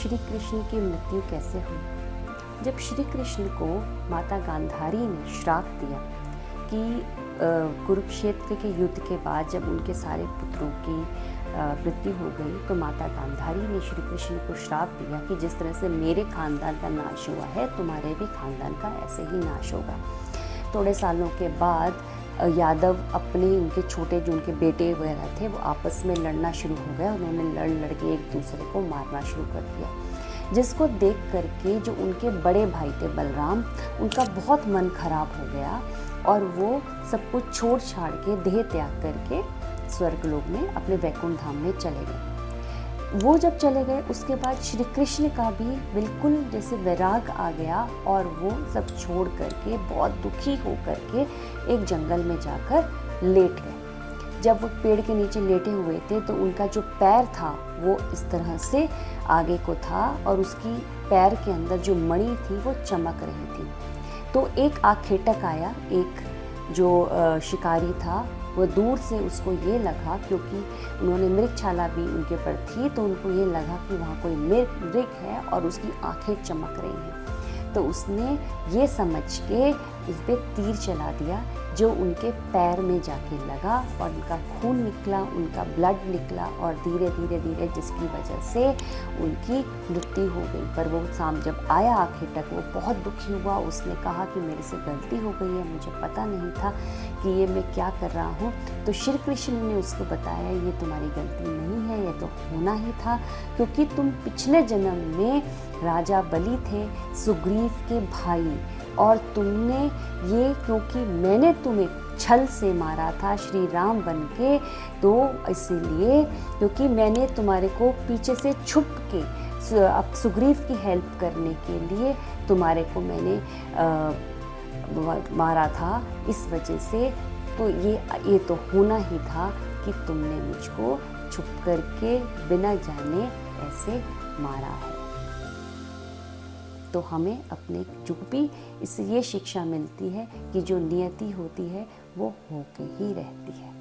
श्री कृष्ण की मृत्यु कैसे हुई? जब श्री कृष्ण को माता गांधारी ने श्राप दिया कि कुरुक्षेत्र के युद्ध के बाद जब उनके सारे पुत्रों की मृत्यु हो गई, तो माता गांधारी ने श्री कृष्ण को श्राप दिया कि जिस तरह से मेरे खानदान का नाश हुआ है, तुम्हारे भी खानदान का ऐसे ही नाश होगा। थोड़े सालों के बाद यादव अपने उनके छोटे जो उनके बेटे वगैरह थे वो आपस में लड़ना शुरू हो गया। उन्होंने लड़ के एक दूसरे को मारना शुरू कर दिया, जिसको देख करके जो उनके बड़े भाई थे बलराम, उनका बहुत मन खराब हो गया और वो सब कुछ छोड़ छाड़ के देह त्याग करके स्वर्गलोक में अपने वैकुंठ धाम में चले गए। वो जब चले गए उसके बाद श्री कृष्ण का भी बिल्कुल जैसे वैराग आ गया और वो सब छोड़ करके बहुत दुखी हो करके एक जंगल में जाकर लेट गए। जब वो पेड़ के नीचे लेटे हुए थे तो उनका जो पैर था वो इस तरह से आगे को था और उसकी पैर के अंदर जो मणि थी वो चमक रही थी। तो एक आखेटक आया, एक जो शिकारी था, वो दूर से उसको ये लगा, क्योंकि उन्होंने मृगछाला भी उनके पर थी, तो उनको ये लगा कि वहाँ कोई मृग है और उसकी आंखें चमक रही हैं। तो उसने ये समझ के उस पर तीर चला दिया जो उनके पैर में जाके लगा और उनका खून निकला, उनका ब्लड निकला और धीरे धीरे धीरे जिसकी वजह से उनकी मृत्यु हो गई। पर वो शाम जब आया आखेटक, वो बहुत दुखी हुआ। उसने कहा कि मेरे से गलती हो गई है, मुझे पता नहीं था कि ये मैं क्या कर रहा हूँ। तो श्री कृष्ण ने उसको बताया ये तुम्हारी गलती नहीं है, ये तो होना ही था, क्योंकि तुम पिछले जन्म में राजा बलि थे, सुग्रीव के भाई, और तुमने ये क्योंकि मैंने तुम्हें छल से मारा था श्री राम बन के, तो इसीलिए क्योंकि मैंने तुम्हारे को पीछे से छुप के अब सुग्रीव की हेल्प करने के लिए तुम्हारे को मैंने मारा था, इस वजह से तो ये तो होना ही था कि तुमने मुझको छुप करके बिना जाने ऐसे मारा है। तो हमें अपने जो भी इससे ये शिक्षा मिलती है कि जो नियति होती है वो होके ही रहती है।